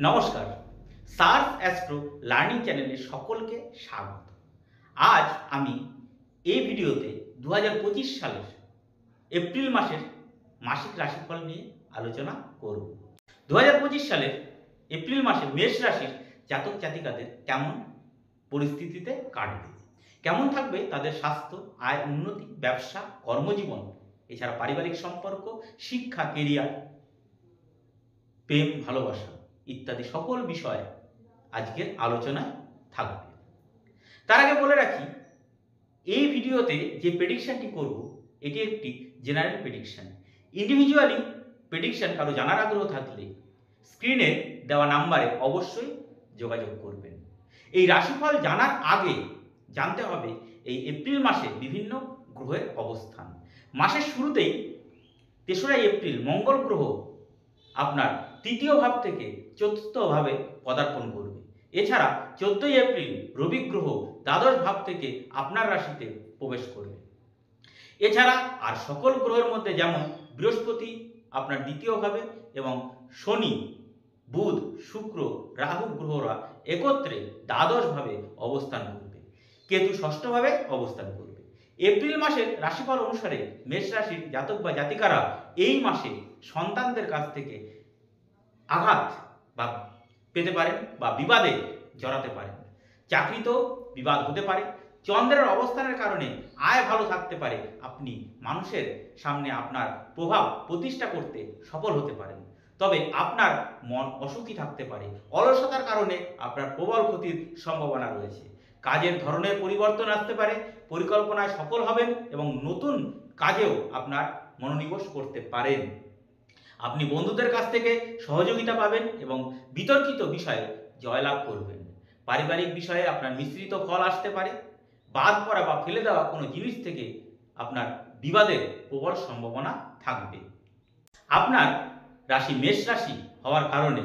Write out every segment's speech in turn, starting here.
নমস্কার, search astro learning চ্যানেলে সকলকে স্বাগত। আজ আমি এই ভিডিওতে 2025 সালের এপ্রিল মাসের মাসিক রাশিফল নিয়ে আলোচনা করব। 2025 সালের এপ্রিল মাসে মেষ রাশির জাতক জাতিকাদের কেমন পরিস্থিতিতে কাটবে, কেমন থাকবে তাদের স্বাস্থ্য, আয় উন্নতি, ব্যবসা, কর্মজীবন, এছাড়া পারিবারিক সম্পর্ক, শিক্ষা, কেরিয়ার, প্রেম, ভালোবাসা ইত্যাদি সকল বিষয়ে আজকের আলোচনায় থাকবে। তার আগে বলে রাখি, এই ভিডিওতে যে প্রেডিকশনটি করব এটি একটি জেনারেল প্রেডিকশন। ইন্ডিভিজুয়ালি প্রেডিকশন কারো জানার আগ্রহ থাকলে স্ক্রিনে দেওয়া নাম্বারে অবশ্যই যোগাযোগ করবেন। এই রাশিফল জানার আগে জানতে হবে এই এপ্রিল মাসে বিভিন্ন গ্রহের অবস্থান। মাসের শুরুতেই 3রা এপ্রিল মঙ্গল গ্রহ আপনার তৃতীয় ভাব থেকে চতুর্থ ভাবে পদার্পণ করবে। এছাড়া 14ই এপ্রিল রবি গ্রহ দ্বাদশ ভাব থেকে আপনার রাশিতে প্রবেশ করবে। এছাড়া আর সকল গ্রহের মধ্যে যেমন বৃহস্পতি আপনার দ্বিতীয় ভাবে এবং শনি, বুধ, শুক্র, রাহু গ্রহরা একত্রে দ্বাদশ ভাবে অবস্থান করবে। কেতু ষষ্ঠ ভাবে অবস্থান করবে। এপ্রিল মাসের রাশিফল অনুসারে মেষ রাশির জাতক বা জাতিকারা এই মাসে সন্তানদের কাছ থেকে আঘাত বা পেতে পারেন বা বিবাদে জড়াতে পারেন। চাকরিতেও বিবাদ হতে পারে। চন্দ্রের অবস্থানের কারণে আয় ভালো থাকতে পারে। আপনি মানুষের সামনে আপনার প্রভাব প্রতিষ্ঠা করতে সফল হতে পারেন। তবে আপনার মন অসুখী থাকতে পারে। অলসতার কারণে আপনার প্রবল ক্ষতির সম্ভাবনা রয়েছে। কাজের ধরনের পরিবর্তন আসতে পারে। পরিকল্পনায় সফল হবেন এবং নতুন কাজেও আপনার মনোনিবেশ করতে পারেন। আপনি বন্ধুদের কাছ থেকে সহযোগিতা পাবেন এবং বিতর্কিত বিষয়ে জয়লাভ করবেন। পারিবারিক বিষয়ে আপনার মিশ্রিত ফল আসতে পারে। বাদ পড়া বা ফেলে দেওয়া কোনো জিনিস থেকে আপনার বিবাদের প্রবল সম্ভাবনা থাকবে। আপনার রাশি মেষ রাশি হওয়ার কারণে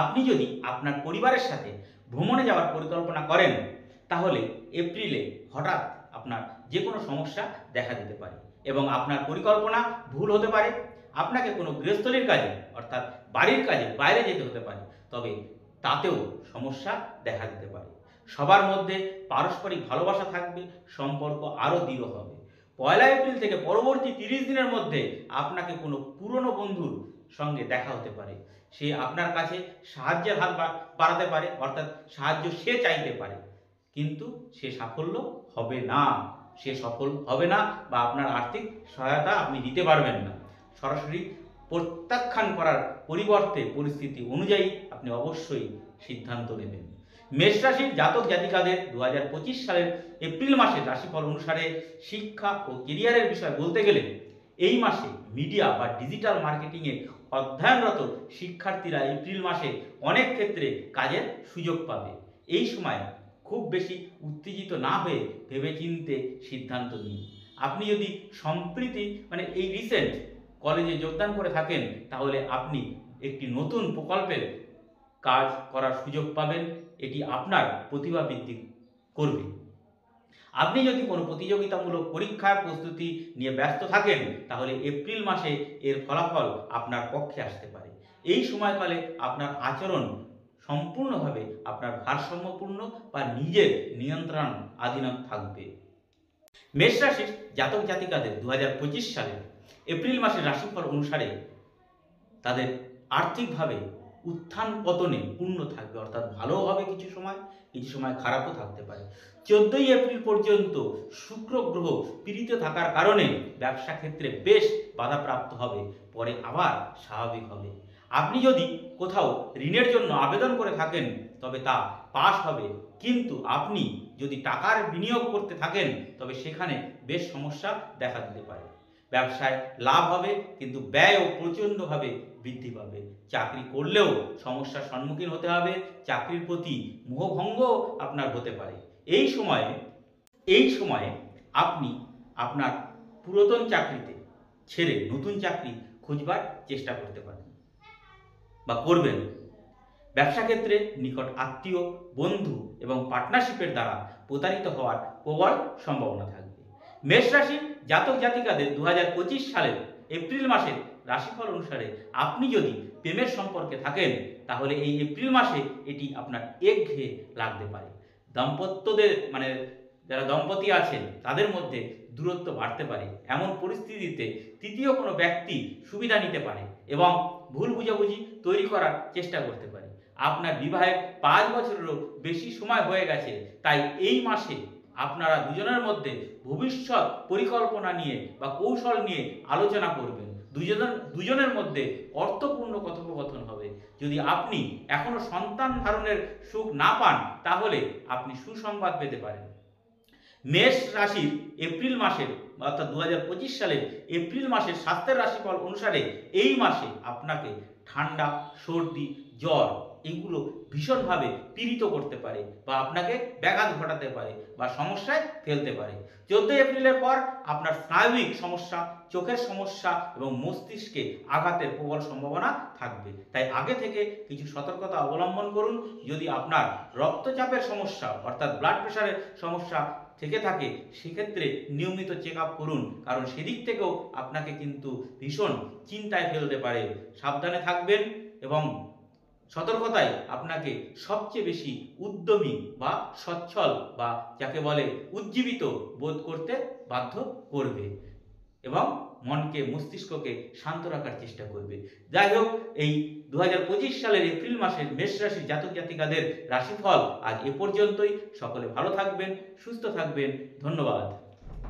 আপনি যদি আপনার পরিবারের সাথে ভ্রমণে যাওয়ার পরিকল্পনা করেন তাহলে এপ্রিলে হঠাৎ আপনার যে কোনো সমস্যা দেখা দিতে পারে এবং আপনার পরিকল্পনা ভুল হতে পারে। আপনাকে কোনো গৃহস্থলীর কাজে অর্থাৎ বাড়ির কাজে বাইরে যেতে হতে পারে, তবে তাতেও সমস্যা দেখা দিতে পারে। সবার মধ্যে পারস্পরিক ভালোবাসা থাকবে, সম্পর্ক আরও দৃঢ় হবে। 1 এপ্রিল থেকে পরবর্তী 30 দিনের মধ্যে আপনাকে কোনো পুরনো বন্ধুর সঙ্গে দেখা হতে পারে। সে আপনার কাছে সাহায্যের হাত বাড়াতে পারে, অর্থাৎ সাহায্য সে চাইতে পারে, কিন্তু সে সাফল্য হবে না, সে সফল হবে না বা আপনার আর্থিক সহায়তা আপনি দিতে পারবেন না। সরাসরি প্রত্যাখ্যান করার পরিবর্তে পরিস্থিতি অনুযায়ী আপনি অবশ্যই সিদ্ধান্ত নেবেন। মেষ রাশির জাতক জাতিকাদের 2025 সালের এপ্রিল মাসের রাশিফল অনুসারে শিক্ষা ও কেরিয়ারের বিষয় বলতে গেলে এই মাসে মিডিয়া বা ডিজিটাল মার্কেটিংয়ে অধ্যয়নরত শিক্ষার্থীরা এপ্রিল মাসে অনেক ক্ষেত্রে কাজের সুযোগ পাবে। এই সময় খুব বেশি উত্তেজিত না হয়ে ভেবেচিন্তে সিদ্ধান্ত নিন। আপনি যদি সম্প্রতি এই রিসেন্ট কলেজে যোগদান করে থাকেন তাহলে আপনি একটি নতুন প্রকল্পের কাজ করার সুযোগ পাবেন। এটি আপনার প্রতিভা বৃদ্ধি করবে। আপনি যদি কোনো প্রতিযোগিতামূলক পরীক্ষার প্রস্তুতি নিয়ে ব্যস্ত থাকেন তাহলে এপ্রিল মাসে এর ফলাফল আপনার পক্ষে আসতে পারে। এই সময়কালে আপনার আচরণ সম্পূর্ণভাবে আপনার ভারসাম্যপূর্ণ বা নিজের নিয়ন্ত্রণ আধীন থাকবে। মেষ রাশির জাতক জাতিকাদের 2025 সালের এপ্রিল মাসের রাশিফল অনুসারে তাদের আর্থিকভাবে উত্থান পতনে পূর্ণ থাকবে, অর্থাৎ ভালোও হবে কিছু সময় খারাপও থাকতে পারে। 14ই এপ্রিল পর্যন্ত শুক্র গ্রহ পীড়িত থাকার কারণে ব্যবসা ক্ষেত্রে বেশ বাধাপ্রাপ্ত হবে, পরে আবার স্বাভাবিক হবে। আপনি যদি কোথাও ঋণের জন্য আবেদন করে থাকেন তবে তা পাস হবে, কিন্তু আপনি যদি টাকার বিনিয়োগ করতে থাকেন তবে সেখানে বেশ সমস্যা দেখা দিতে পারে। ব্যবসায় লাভ হবে কিন্তু ব্যয়ও প্রচণ্ডভাবে বৃদ্ধি পাবে। চাকরি করলেও সমস্যার সম্মুখীন হতে হবে। চাকরির প্রতি মোহভঙ্গ আপনার হতে পারে। এই সময়ে আপনি আপনার পুরাতন চাকরিতে ছেড়ে নতুন চাকরি খুঁজবার চেষ্টা করতে পারেন বা করবেন। ব্যবসা ক্ষেত্রে নিকট আত্মীয়, বন্ধু এবং পার্টনারশিপের দ্বারা প্রতারিত হওয়ার প্রবল সম্ভাবনা থাকবে। মেষ রাশির জাতক জাতিকাদের 2025 সালের এপ্রিল মাসের রাশিফল অনুসারে আপনি যদি প্রেমের সম্পর্কে থাকেন তাহলে এই এপ্রিল মাসে এটি আপনার একঘেয়ে লাগতে পারে। দাম্পত্যদের মানে যারা দম্পতি আছেন তাদের মধ্যে দূরত্ব বাড়তে পারে। এমন পরিস্থিতিতে তৃতীয় কোনো ব্যক্তি সুবিধা নিতে পারে এবং ভুল বুঝাবুঝি তৈরি করার চেষ্টা করতে পারে। আপনার বিবাহের ৫ বছরেরও বেশি সময় হয়ে গেছে, তাই এই মাসে আপনারা দুজনের মধ্যে ভবিষ্যৎ পরিকল্পনা নিয়ে বা কৌশল নিয়ে আলোচনা করবেন। দুজনের মধ্যে অর্থপূর্ণ কথোপকথন হবে। যদি আপনি এখনো সন্তান ধারণের সুখ না পান তাহলে আপনি সুসংবাদ পেতে পারেন। মেষ রাশির এপ্রিল মাসের অর্থাৎ ২০২৫ সালের এপ্রিল মাসের স্বাস্থ্যের রাশিফল অনুসারে এই মাসে আপনাকে ঠান্ডা, সর্দি, জ্বর এগুলো ভীষণভাবে পীড়িত করতে পারে বা আপনাকে ব্যাঘাত ঘটাতে পারে বা সমস্যায় ফেলতে পারে। ১৪ এপ্রিলের পর আপনার স্নায়বিক সমস্যা, চোখের সমস্যা এবং মস্তিষ্কে আঘাতের প্রবল সম্ভাবনা থাকবে। তাই আগে থেকে কিছু সতর্কতা অবলম্বন করুন। যদি আপনার রক্তচাপের সমস্যা অর্থাৎ ব্লাড প্রেশারের সমস্যা থেকে থাকে সেক্ষেত্রে নিয়মিত চেক আপ করুন, কারণ সেদিক থেকেও আপনাকে কিন্তু ভীষণ চিন্তায় ফেলতে পারে। সাবধানে থাকবেন এবং সতর্কতাই আপনাকে সবচেয়ে বেশি উদ্যমী বা সচ্ছল বা যাকে বলে উজ্জীবিত বোধ করতে বাধ্য করবে এবং মনকে মস্তিষ্ককে শান্ত রাখার চেষ্টা করবে। যাই হোক, এই ২০২৫ সালের এপ্রিল মাসের মেষ রাশির জাতক জাতিকাদের রাশিফল আজ এ পর্যন্তই। সকলে ভালো থাকবেন, সুস্থ থাকবেন। ধন্যবাদ।